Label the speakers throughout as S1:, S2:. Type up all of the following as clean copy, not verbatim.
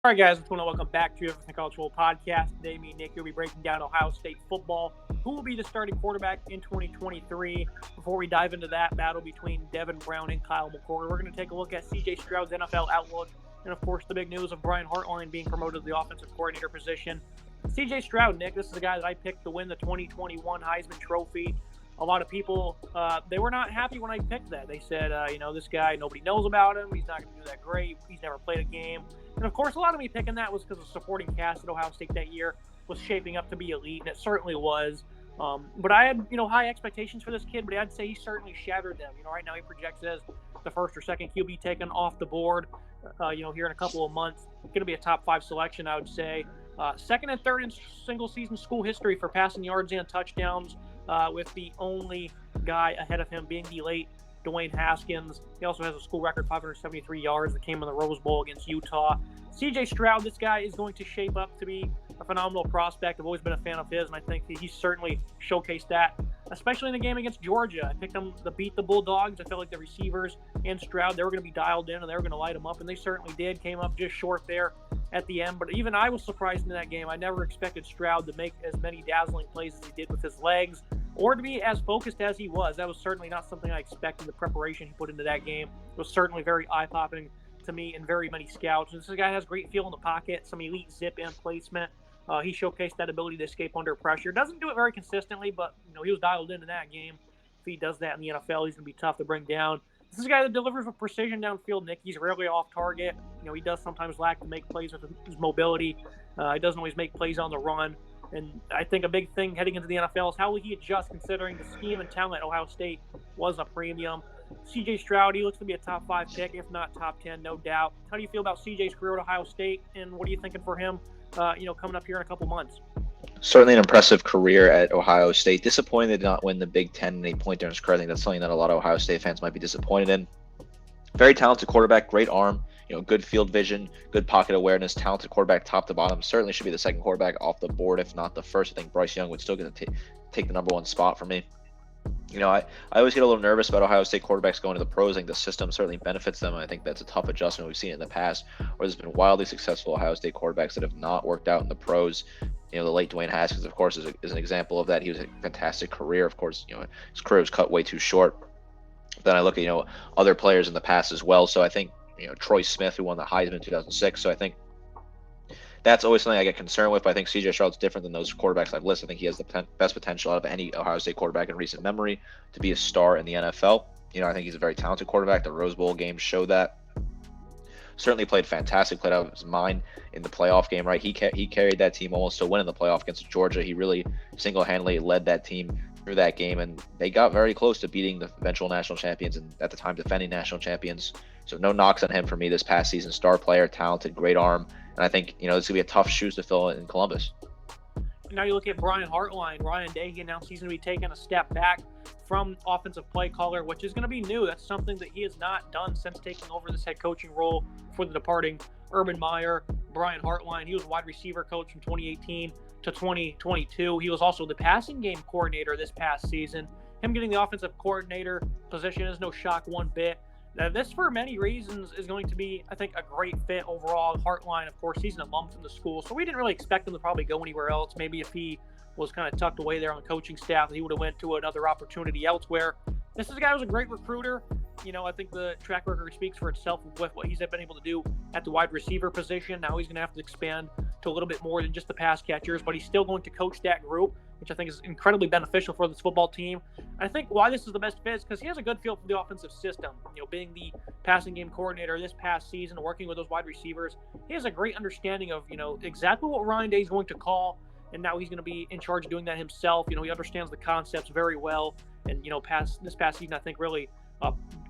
S1: All right, guys, I just want to welcome back to Everything College Football Podcast. Today, me and Nick will be breaking down Ohio State football. Who will be the starting quarterback in 2023? Before we dive into that battle between Devin Brown and Kyle McCord, we're going to take a look at CJ Stroud's NFL outlook, and of course, the big news of Brian Hartline being promoted to the offensive coordinator position. CJ Stroud, Nick, this is the guy that I picked to win the 2021 Heisman Trophy. A lot of people, they were not happy when I picked that. They said, this guy, nobody knows about him. He's not going to do that great. He's never played a game. And, of course, a lot of me picking that was because the supporting cast at Ohio State that year was shaping up to be elite, and it certainly was. But I had, high expectations for this kid, but I'd say he certainly shattered them. Right now he projects as the first or second QB taken off the board, here in a couple of months. Going to be a top 5 selection, I would say. Second and third in single-season school history for passing yards and touchdowns, with the only guy ahead of him being the late Dwayne Haskins. He also has a school record 573 yards that came in the Rose Bowl against Utah. CJ Stroud, this guy is going to shape up to be a phenomenal prospect. I've always been a fan of his, and I think he certainly showcased that, especially in the game against Georgia. I picked them to beat the Bulldogs. I felt like the receivers and Stroud, they were going to be dialed in, and they were going to light them up, and they certainly did. Came up just short there at the end, but even I was surprised in that game. I never expected Stroud to make as many dazzling plays as he did with his legs, or to be as focused as he was. That was certainly not something I expected. The preparation he put into that game was certainly very eye-popping to me and very many scouts. This guy has great feel in the pocket, some elite zip-in placement. He showcased that ability to escape under pressure. Doesn't do it very consistently, but he was dialed into that game. If he does that in the NFL, he's going to be tough to bring down. This is a guy that delivers with precision downfield, Nick. He's rarely off target. He does sometimes lack to make plays with his mobility. He doesn't always make plays on the run. And I think a big thing heading into the NFL is how will he adjust, considering the scheme and talent at Ohio State was a premium. CJ Stroud, he looks to be a top 5 pick, if not top 10, no doubt. How do you feel about CJ's career at Ohio State, and what are you thinking for him, coming up here in a couple months?
S2: Certainly an impressive career at Ohio State. Disappointed they did not win the Big Ten and 8-point difference credit. I think that's something that a lot of Ohio State fans might be disappointed in. Very talented quarterback, great arm, good field vision, good pocket awareness, talented quarterback top to bottom. Certainly should be the second quarterback off the board, if not the first. I think Bryce Young would still get to take the number 1 spot for me. I always get a little nervous about Ohio State quarterbacks going to the pros. I think the system certainly benefits them. I think that's a tough adjustment. We've seen it in the past where there's been wildly successful Ohio State quarterbacks that have not worked out in the pros. The late Dwayne Haskins, of course, is an example of that. He was a fantastic career. Of course, his career was cut way too short. Then I look at, other players in the past as well. So I think, Troy Smith, who won the Heisman in 2006. So I think that's always something I get concerned with. But I think CJ Stroud's different than those quarterbacks I've listed. I think he has the best potential out of any Ohio State quarterback in recent memory to be a star in the NFL. I think he's a very talented quarterback. The Rose Bowl games show that. Certainly played fantastic, played out of his mind in the playoff game, right? He carried that team almost to win in the playoff against Georgia. He really single-handedly led that team through that game, and they got very close to beating the eventual national champions and at the time defending national champions. So no knocks on him for me this past season. Star player, talented, great arm, and I think it's going to be a tough shoes to fill in Columbus.
S1: Now you look at Brian Hartline. Ryan Day, he announced he's going to be taking a step back from offensive play caller, which is going to be new. That's something that he has not done since taking over this head coaching role for the departing Urban Meyer. Brian Hartline, he was wide receiver coach from 2018 to 2022. He was also the passing game coordinator this past season. Him getting the offensive coordinator position is no shock one bit. Now, this, for many reasons, is going to be, I think, a great fit overall. Hartline, of course, he's an alum from the school, so we didn't really expect him to probably go anywhere else. Maybe if he was kind of tucked away there on the coaching staff, he would have went to another opportunity elsewhere. This is a guy who's a great recruiter. I think the track record speaks for itself with what he's been able to do at the wide receiver position. Now he's going to have to expand to a little bit more than just the pass catchers, but he's still going to coach that group, which I think is incredibly beneficial for this football team. I think why this is the best fit is because he has a good feel for the offensive system. Being the passing game coordinator this past season, working with those wide receivers, he has a great understanding of, exactly what Ryan Day is going to call, and now he's going to be in charge of doing that himself. He understands the concepts very well, and, this past season, I think really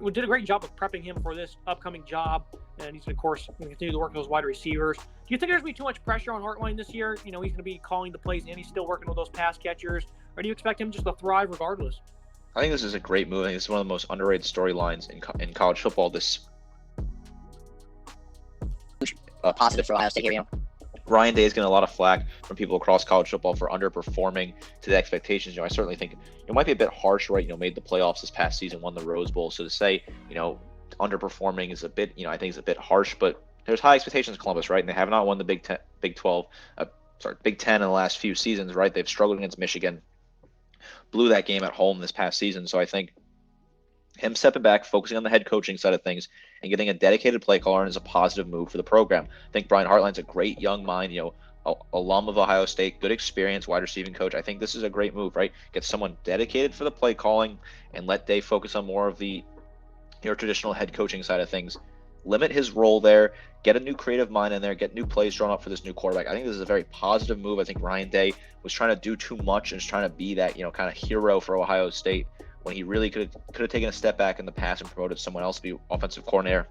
S1: we did a great job of prepping him for this upcoming job, and he's, of course, going to continue to work with those wide receivers. Do you think there's going to be too much pressure on Hartline this year? He's going to be calling the plays, and he's still working with those pass catchers, or do you expect him just to thrive regardless?
S2: I think this is a great move. I think this is one of the most underrated storylines in college football. This positive for Ohio State here, Ryan Day is getting a lot of flack from people across college football for underperforming to the expectations. I certainly think it might be a bit harsh, right? Made the playoffs this past season, won the Rose Bowl. So to say, underperforming is a bit, I think is a bit harsh, but there's high expectations in Columbus, right? And they have not won the Big 12, Big 10 in the last few seasons, right? They've struggled against Michigan, blew that game at home this past season. So I think him stepping back, focusing on the head coaching side of things, and getting a dedicated play caller is a positive move for the program. I think Brian Hartline's a great young mind, alum of Ohio State, good experience, wide receiving coach. I think this is a great move, right? Get someone dedicated for the play calling and let Day focus on more of the traditional head coaching side of things. Limit his role there, get a new creative mind in there, get new plays drawn up for this new quarterback. I think this is a very positive move. I think Ryan Day was trying to do too much and was trying to be that, kind of hero for Ohio State when he really could have taken a step back in the past and promoted someone else to be offensive coordinator.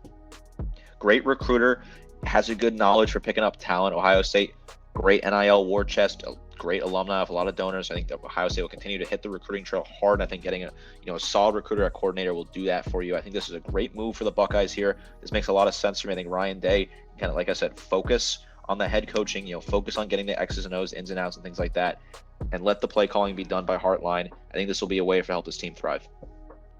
S2: Great recruiter, has a good knowledge for picking up talent. Ohio State, great NIL war chest, a great alumni of a lot of donors. I think that Ohio State will continue to hit the recruiting trail hard. I think getting a solid recruiter at coordinator will do that for you. I think this is a great move for the Buckeyes here. This makes a lot of sense for me. I think Ryan Day, kind of like I said, focus on the head coaching, focus on getting the X's and O's, ins and outs, and things like that, and let the play calling be done by Hartline. I think this will be a way to help this team thrive.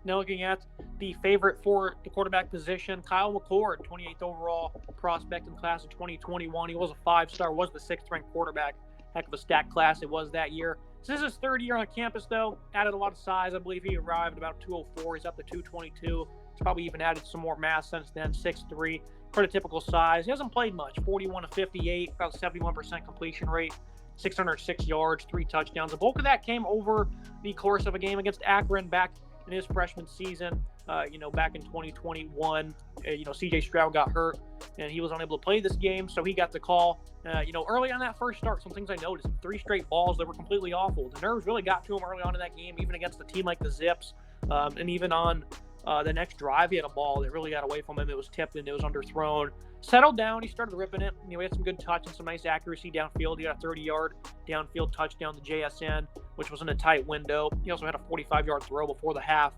S1: Now looking at the favorite for the quarterback position, Kyle McCord, 28th overall prospect in the class of 2021. He was a 5-star, was the 6th-ranked quarterback. Heck of a stacked class it was that year. This is his 3rd year on campus, though. Added a lot of size. I believe he arrived about 204. He's up to 222. He's probably even added some more mass since then, 6'3", prototypical size. He hasn't played much, 41 to 58, about 71% completion rate, 606 yards, 3 touchdowns. The bulk of that came over the course of a game against Akron back in his freshman season. Back in 2021, CJ Stroud got hurt and he was unable to play this game, so he got the call. Early on that first start, some things I noticed: 3 straight balls that were completely awful. The nerves really got to him early on in that game, even against a team like the Zips, and even on the next drive, he had a ball that really got away from him. It was tipped and it was underthrown. Settled down, he started ripping it. He had some good touch and some nice accuracy downfield. He got a 30-yard downfield touchdown to JSN, which was in a tight window. He also had a 45-yard throw before the half.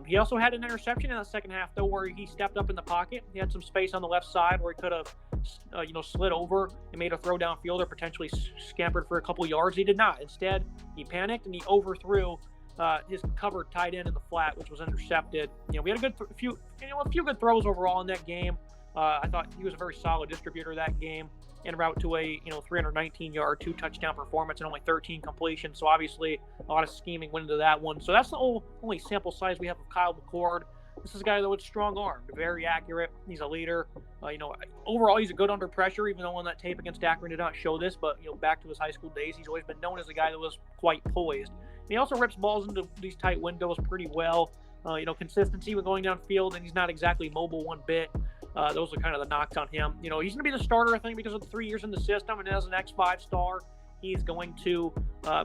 S1: He also had an interception in the second half, though, where he stepped up in the pocket. He had some space on the left side where he could have, slid over and made a throw downfield or potentially scampered for a couple yards. He did not. Instead, he panicked and he overthrew his covered tight end in the flat, which was intercepted. We had a few good throws overall in that game. I thought he was a very solid distributor that game, en route to a 319-yard, 2-touchdown performance and only 13 completions. So obviously a lot of scheming went into that one. So that's the only sample size we have of Kyle McCord. This is a guy that with strong arm, very accurate. He's a leader. Overall, he's a good under pressure, even though on that tape against Akron did not show this. But back to his high school days, he's always been known as a guy that was quite poised. And he also rips balls into these tight windows pretty well. Consistency when going downfield, and he's not exactly mobile one bit. Those are kind of the knocks on him. He's going to be the starter, I think, because of the 3 years in the system, and as an X5 star, he's going to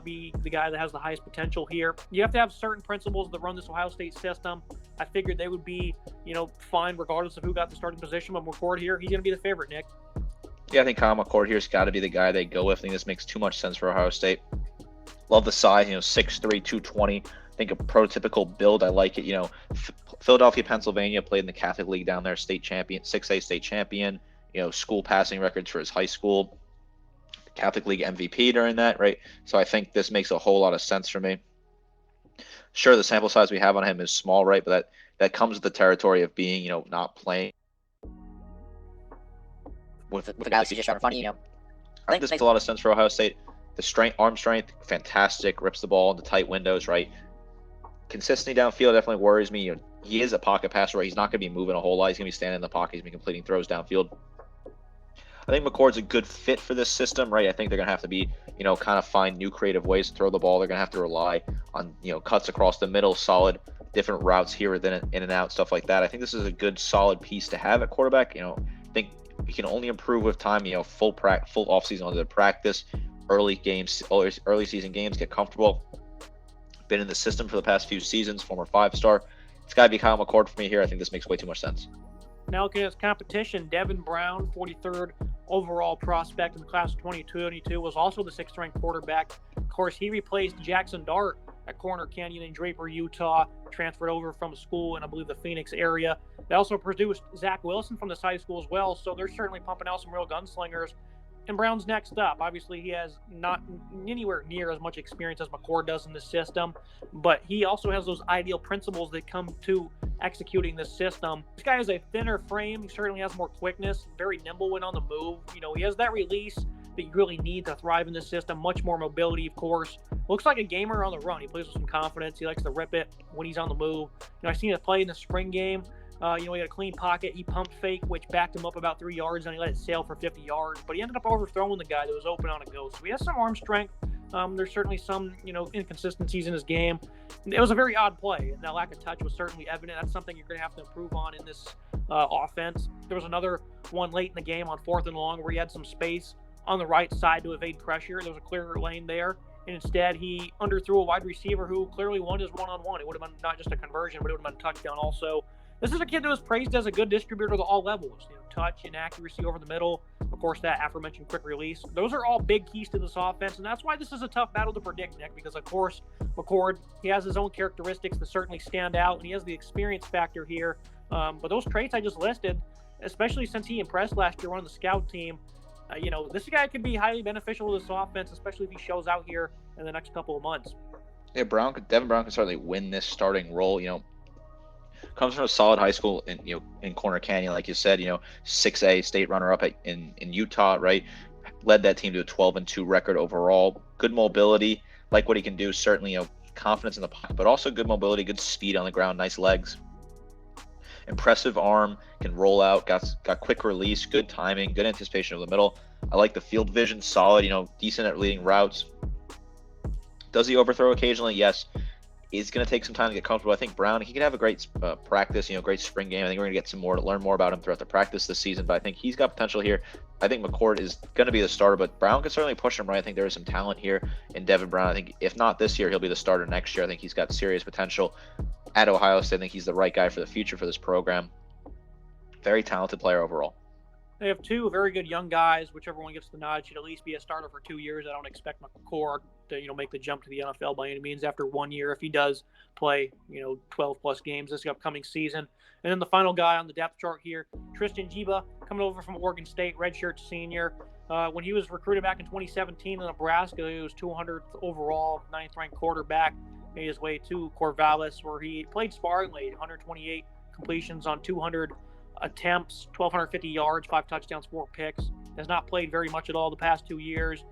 S1: be the guy that has the highest potential here. You have to have certain principles that run this Ohio State system. I figured they would be, fine regardless of who got the starting position. But McCord here, he's going to be the favorite, Nick.
S2: Yeah, I think Kyle McCord here's got to be the guy they go with. I think this makes too much sense for Ohio State. Love the size, 6'3", 220. I think a prototypical build. I like it. Philadelphia, Pennsylvania, played in the Catholic League down there, state champion, 6A state champion, school passing records for his high school, Catholic League MVP during that, right? So I think this makes a whole lot of sense for me. Sure, the sample size we have on him is small, right? But that comes with the territory of being, not playing with the guy like CJ Stroud in front of you. I think this makes a lot of sense for Ohio State. The arm strength, fantastic, rips the ball into tight windows, right? Consistency downfield definitely worries me. He is a pocket passer, right? He's not going to be moving a whole lot. He's going to be standing in the pocket. He's going to be completing throws downfield. I think McCord's a good fit for this system, right? I think they're going to have to be, kind of find new creative ways to throw the ball. They're going to have to rely on, cuts across the middle, solid, different routes here, then in and out, stuff like that. I think this is a good, solid piece to have at quarterback. I think he can only improve with time. Full offseason under the practice, early season games, get comfortable. Been in the system for the past few seasons, former 5-star. It's got to be Kyle McCord for me here. I think this makes way too much sense.
S1: Now looking at his competition, Devin Brown, 43rd overall prospect in the class of 2022, was also the 6th-ranked quarterback. Of course, he replaced Jackson Dart at Corner Canyon in Draper, Utah, transferred over from a school in, I believe, the Phoenix area. They also produced Zach Wilson from this high school as well, so they're certainly pumping out some real gunslingers And Brown's next up. Obviously, he has not anywhere near as much experience as McCord does in this system, but he also has those ideal principles that come to executing this system. This guy has a thinner frame. He certainly has more quickness, very nimble when on the move. He has that release that you really need to thrive in this system. Much more mobility, of course. Looks like a gamer on the run. He plays with some confidence. He likes to rip it when he's on the move. I've seen it play in the spring game. He had a clean pocket. He pumped fake, which backed him up about 3 yards, and he let it sail for 50 yards. But he ended up overthrowing the guy that was open on a go. So he has some arm strength. There's certainly some, inconsistencies in his game. It was a very odd play, and that lack of touch was certainly evident. That's something you're going to have to improve on in this offense. There was another one late in the game on 4th and long where he had some space on the right side to evade pressure. There was a clearer lane there. And instead, he underthrew a wide receiver who clearly won his one-on-one. It would have been not just a conversion, but it would have been a touchdown also. This is a kid that was praised as a good distributor to all levels. Touch and accuracy over the middle. Of course, that aforementioned quick release. Those are all big keys to this offense, and that's why this is a tough battle to predict, Nick, because, of course, McCord, he has his own characteristics that certainly stand out, and he has the experience factor here. But those traits I just listed, especially since he impressed last year on the scout team, this guy could be highly beneficial to this offense, especially if he shows out here in the next couple of months.
S2: Yeah, Devin Brown can certainly win this starting role. Comes from a solid high school in Corner Canyon, like you said. 6A state runner-up in Utah, right? Led that team to a 12-2 record overall. Good mobility, like what he can do. Certainly, confidence in the pocket, but also good mobility, good speed on the ground, nice legs. Impressive arm, can roll out, got quick release, good timing, good anticipation over the middle. I like the field vision, solid, decent at leading routes. Does he overthrow occasionally? Yes. It's going to take some time to get comfortable. I think Brown, he could have a great practice, great spring game. I think we're going to get learn more about him throughout the practice this season, but I think he's got potential here. I think McCord is going to be the starter, but Brown can certainly push him, right? I think there is some talent here in Devin Brown. I think if not this year, he'll be the starter next year. I think he's got serious potential at Ohio State. I think he's the right guy for the future for this program. Very talented player overall.
S1: They have two very good young guys. Whichever one gets the nod should at least be a starter for 2 years. I don't expect McCord to make the jump to the NFL by any means after 1 year if he does play 12 plus games this upcoming season. And then the final guy on the depth chart here, Tristan Gebbia, coming over from Oregon State, redshirt senior. When he was recruited back in 2017 in Nebraska, he was 200th overall, 9th ranked quarterback. Made his way to Corvallis, where he played sparingly, 128 completions on 200 attempts, 1,250 yards, 5 touchdowns, 4 picks. Has not played very much at all the past 2 years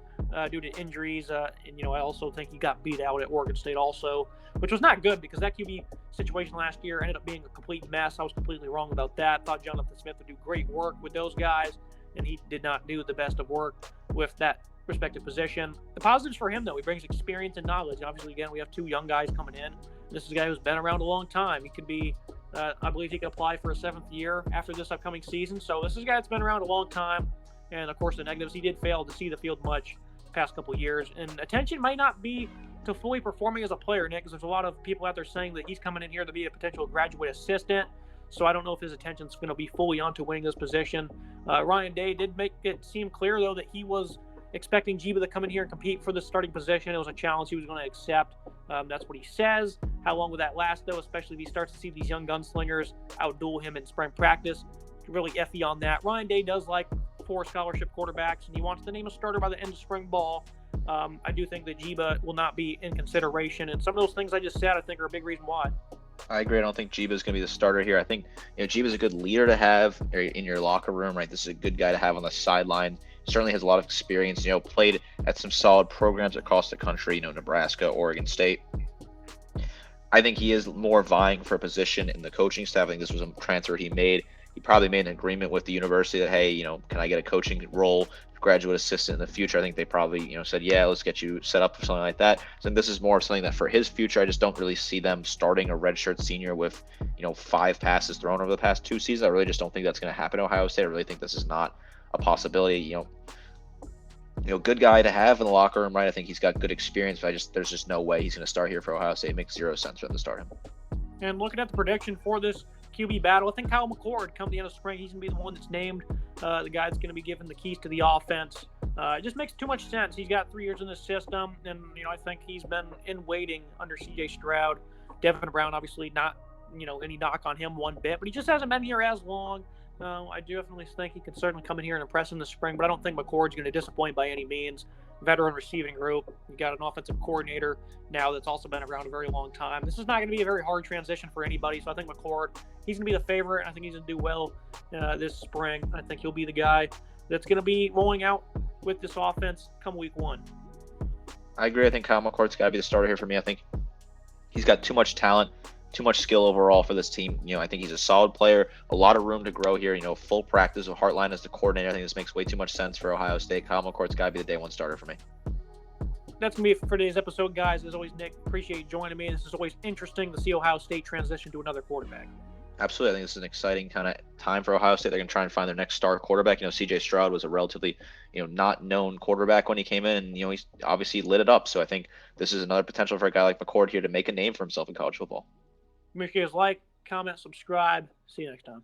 S1: due to injuries. And I also think he got beat out at Oregon State also, which was not good because that QB situation last year ended up being a complete mess. I was completely wrong about that. Thought Jonathan Smith would do great work with those guys, and he did not do the best of work with that respective position. The positives for him, though, he brings experience and knowledge. Obviously, again, we have 2 young guys coming in. This is a guy who's been around a long time. He could be, I believe he could apply for a 7th year after this upcoming season. So this is a guy that's been around a long time. And, of course, the negatives, he did fail to see the field much the past couple of years. And attention might not be to fully performing as a player, Nick, because there's a lot of people out there saying that he's coming in here to be a potential graduate assistant. So I don't know if his attention's going to be fully onto winning this position. Ryan Day did make it seem clear, though, that he was expecting Gebbia to come in here and compete for the starting position. It was a challenge he was going to accept. That's what he says. How long will that last, though, especially if he starts to see these young gunslingers outduel him in spring practice? Really iffy on that. Ryan Day does like 4 scholarship quarterbacks, and he wants to name a starter by the end of spring ball. I do think that Gebbia will not be in consideration, and some of those things I just said I think are a big reason why.
S2: I agree. I don't think Gebbia is going to be the starter here. I think Gebbia is a good leader to have in your locker room, right? This is a good guy to have on the sideline. Certainly has a lot of experience, played at some solid programs across the country, Nebraska, Oregon State. I think he is more vying for a position in the coaching staff. I think this was a transfer he made. He probably made an agreement with the university that, hey, can I get a coaching role, graduate assistant in the future? I think they probably, said, yeah, let's get you set up for something like that. So this is more something that for his future, I just don't really see them starting a redshirt senior with, 5 passes thrown over the past 2 seasons. I really just don't think that's going to happen at Ohio State. I really think this is not a possibility. Good guy to have in the locker room, right? I think he's got good experience, but there's just no way he's going to start here for Ohio State. It makes 0 sense for them to start him.
S1: And looking at the prediction for this QB battle, I think Kyle McCord, come the end of spring, he's going to be the one that's named the guy that's going to be given the keys to the offense. It just makes too much sense. He's got 3 years in this system, and I think he's been in waiting under CJ Stroud. Devin Brown, obviously not any knock on him one bit, but he just hasn't been here as long. I definitely think he can certainly come in here and impress in the spring, but I don't think McCord's going to disappoint by any means. Veteran receiving group. You got an offensive coordinator now that's also been around a very long time. This is not going to be a very hard transition for anybody, so I think McCord, he's going to be the favorite, and I think he's going to do well this spring. I think he'll be the guy that's going to be rolling out with this offense come week 1.
S2: I agree. I think Kyle McCord's got to be the starter here for me. I think he's got too much talent, too much skill overall for this team. I think he's a solid player, a lot of room to grow here. Full practice with Hartline as the coordinator. I think this makes way too much sense for Ohio State. Kyle McCord's got to be the day 1 starter for me.
S1: That's going to be it for today's episode, guys. As always, Nick, appreciate you joining me. This is always interesting to see Ohio State transition to another quarterback.
S2: Absolutely. I think this is an exciting kind of time for Ohio State. They're going to try and find their next star quarterback. CJ Stroud was a relatively, not known quarterback when he came in, and, he's obviously lit it up. So I think this is another potential for a guy like McCord here to make a name for himself in college football.
S1: Make sure you guys like, comment, subscribe. See you next time.